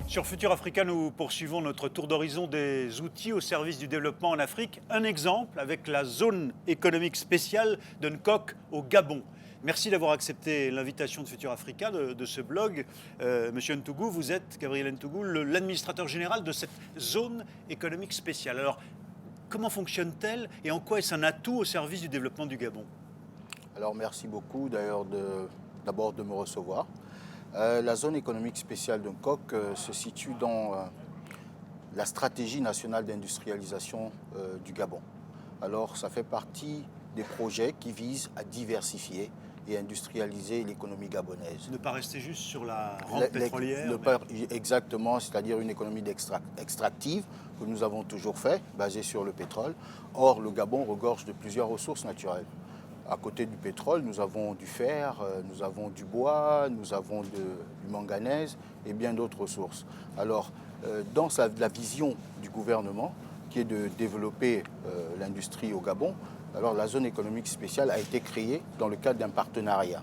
Sur Futur Africa, nous poursuivons notre tour d'horizon des outils au service du développement en Afrique. Un exemple avec la zone économique spéciale de Nkok au Gabon. Merci d'avoir accepté l'invitation de Futur Africa, de ce blog. Monsieur Ntougou, vous êtes, Gabriel Ntougou, l'administrateur général de cette zone économique spéciale. Alors, comment fonctionne-t-elle et en quoi est-ce un atout au service du développement du Gabon? Alors merci beaucoup d'ailleurs d'abord de me recevoir. La zone économique spéciale de Nkok se situe dans la stratégie nationale d'industrialisation du Gabon. Alors ça fait partie des projets qui visent à diversifier et industrialiser l'économie gabonaise. Ne pas rester juste sur la rente pétrolière. Exactement, c'est-à-dire une économie extractive que nous avons toujours fait, basée sur le pétrole. Or, le Gabon regorge de plusieurs ressources naturelles. À côté du pétrole, nous avons du fer, nous avons du bois, nous avons du manganèse et bien d'autres ressources. Alors, dans la vision du gouvernement, qui est de développer l'industrie au Gabon, alors la zone économique spéciale a été créée dans le cadre d'un partenariat.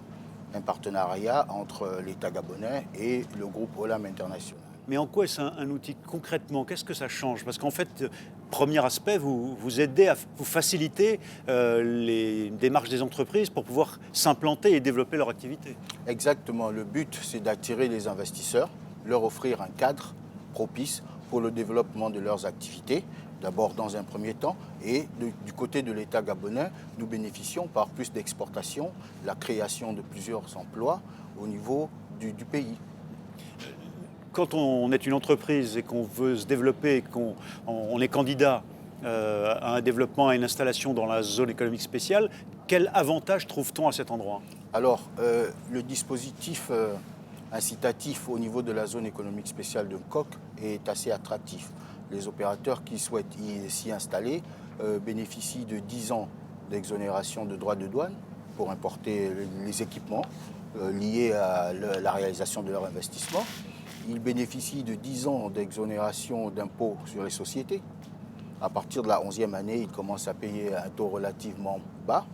Un partenariat entre l'État gabonais et le groupe Olam International. Mais en quoi est-ce un outil concrètement? Qu'est-ce que ça change? Parce qu'en fait, premier aspect, vous aidez à vous faciliter les démarches des entreprises pour pouvoir s'implanter et développer leur activité. Exactement. Le but, c'est d'attirer les investisseurs, leur offrir un cadre propice pour le développement de leurs activités, d'abord dans un premier temps, et du côté de l'État gabonais, nous bénéficions par plus d'exportation, la création de plusieurs emplois au niveau du pays. Quand on est une entreprise et qu'on veut se développer, qu'on est candidat à un développement, à une installation dans la zone économique spéciale, quel avantage trouve-t-on à cet endroit? Alors, le dispositif incitatif au niveau de la zone économique spéciale de Nkok est assez attractif. Les opérateurs qui souhaitent s'y installer bénéficient de 10 ans d'exonération de droits de douane pour importer les équipements liés à la réalisation de leur investissement. Ils bénéficient de 10 ans d'exonération d'impôts sur les sociétés. À partir de la 11e année, ils commencent à payer un taux relativement bas.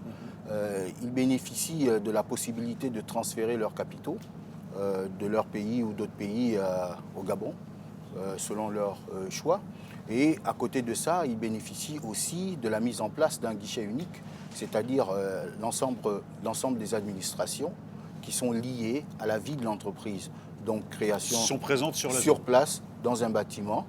Ils bénéficient de la possibilité de transférer leurs capitaux de leur pays ou d'autres pays au Gabon, selon leur choix. Et à côté de ça, ils bénéficient aussi de la mise en place d'un guichet unique, c'est-à-dire l'ensemble des administrations qui sont liées à la vie de l'entreprise. Donc création sont présentes sur place dans un bâtiment.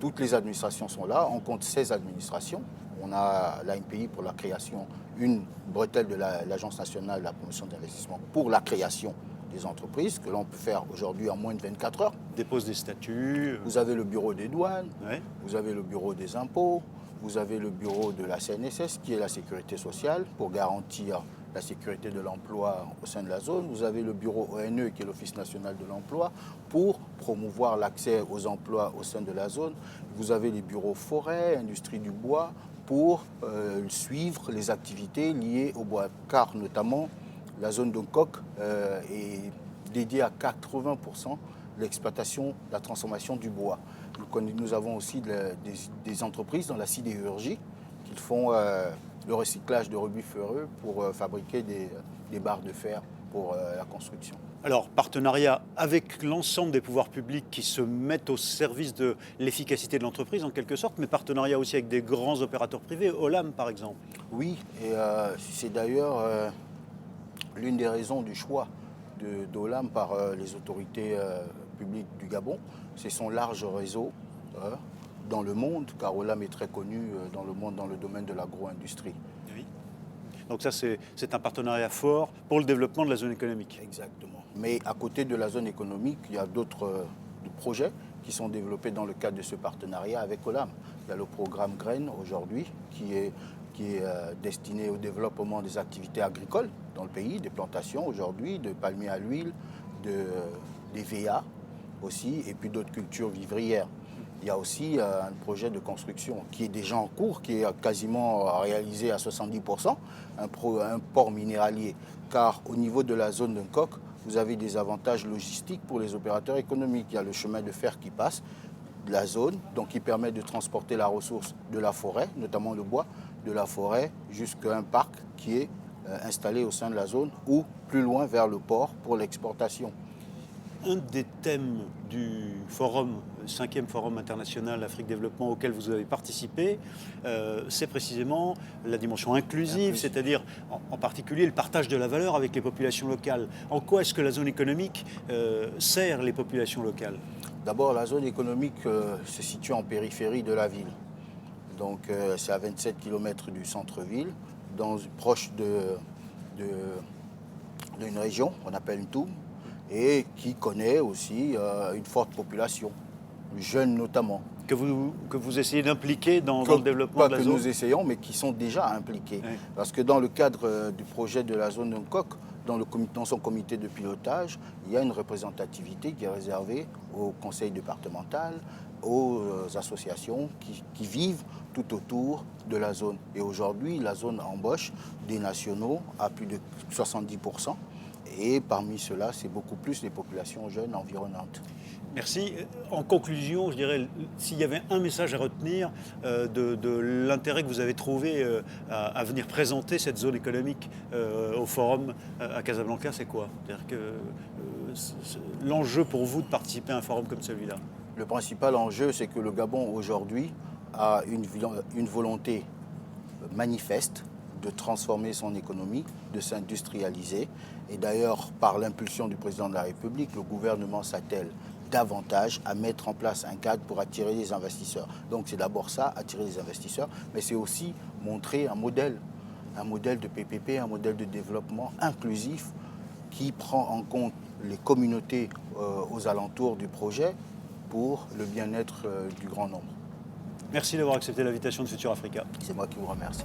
Toutes les administrations sont là. On compte 16 administrations. On a l'ANPI pour la création, une bretelle de l'Agence nationale de la promotion d'investissement pour la création des entreprises, que l'on peut faire aujourd'hui en moins de 24 heures. Dépose des statuts. Vous avez le bureau des douanes, Ouais. vous avez le bureau des impôts, vous avez le bureau de la CNSS, qui est la sécurité sociale, pour garantir la sécurité de l'emploi au sein de la zone. Vous avez le bureau ONE, qui est l'Office national de l'emploi, pour promouvoir l'accès aux emplois au sein de la zone. Vous avez les bureaux forêt, industrie du bois, pour suivre les activités liées au bois. Car notamment, la zone de Nkok est dédiée à 80% de l'exploitation, de la transformation du bois. Nous avons aussi des entreprises dans la sidérurgie qui font le recyclage de rebuts ferreux pour fabriquer des barres de fer pour la construction. Alors, partenariat avec l'ensemble des pouvoirs publics qui se mettent au service de l'efficacité de l'entreprise en quelque sorte, mais partenariat aussi avec des grands opérateurs privés, Olam par exemple. Oui, et c'est d'ailleurs l'une des raisons du choix d'Olam par les autorités publiques du Gabon. C'est son large réseau dans le monde, car Olam est très connu dans le monde dans le domaine de l'agro-industrie. Oui. Donc ça, c'est un partenariat fort pour le développement de la zone économique. Exactement. Mais à côté de la zone économique, il y a d'autres projets qui sont développés dans le cadre de ce partenariat avec Olam. Il y a le programme Graines aujourd'hui qui est destiné au développement des activités agricoles dans le pays, des plantations aujourd'hui, de palmiers à l'huile, des VA aussi, et puis d'autres cultures vivrières. Il y a aussi un projet de construction qui est déjà en cours, qui est quasiment réalisé à 70%, un port minéralier. Car au niveau de la zone de Nkok, vous avez des avantages logistiques pour les opérateurs économiques. Il y a le chemin de fer qui passe de la zone, donc qui permet de transporter la ressource de la forêt, notamment le bois, de la forêt jusqu'à un parc qui est installé au sein de la zone ou plus loin vers le port pour l'exportation. un des thèmes du forum, 5e Forum international Afrique Développement auquel vous avez participé, c'est précisément la dimension inclusive, c'est-à-dire en particulier le partage de la valeur avec les populations locales. En quoi est-ce que la zone économique sert les populations locales? D'abord, la zone économique se situe en périphérie de la ville. Donc c'est à 27 km du centre-ville, proche d'une région qu'on appelle Ntoum, et qui connaît aussi une forte population, jeune notamment. Que vous essayez d'impliquer dans le développement de la zone? Pas que nous essayons, mais qui sont déjà impliqués. Oui. Parce que dans le cadre du projet de la zone de Nkok, dans son comité de pilotage, il y a une représentativité qui est réservée au conseil départemental, aux associations qui vivent tout autour de la zone. Et aujourd'hui, la zone embauche des nationaux à plus de 70%. Et parmi ceux-là, c'est beaucoup plus les populations jeunes environnantes. Merci. En conclusion, je dirais, s'il y avait un message à retenir de l'intérêt que vous avez trouvé à venir présenter cette zone économique au forum à Casablanca, c'est quoi? C'est-à-dire que l'enjeu pour vous de participer à un forum comme celui-là? Le principal enjeu, c'est que le Gabon, aujourd'hui, a une volonté manifeste de transformer son économie, de s'industrialiser. Et d'ailleurs, par l'impulsion du président de la République, le gouvernement s'attelle davantage à mettre en place un cadre pour attirer les investisseurs. Donc c'est d'abord ça, attirer les investisseurs, mais c'est aussi montrer un modèle de PPP, un modèle de développement inclusif qui prend en compte les communautés aux alentours du projet pour le bien-être du grand nombre. Merci d'avoir accepté l'invitation de Futur Africa. C'est moi qui vous remercie.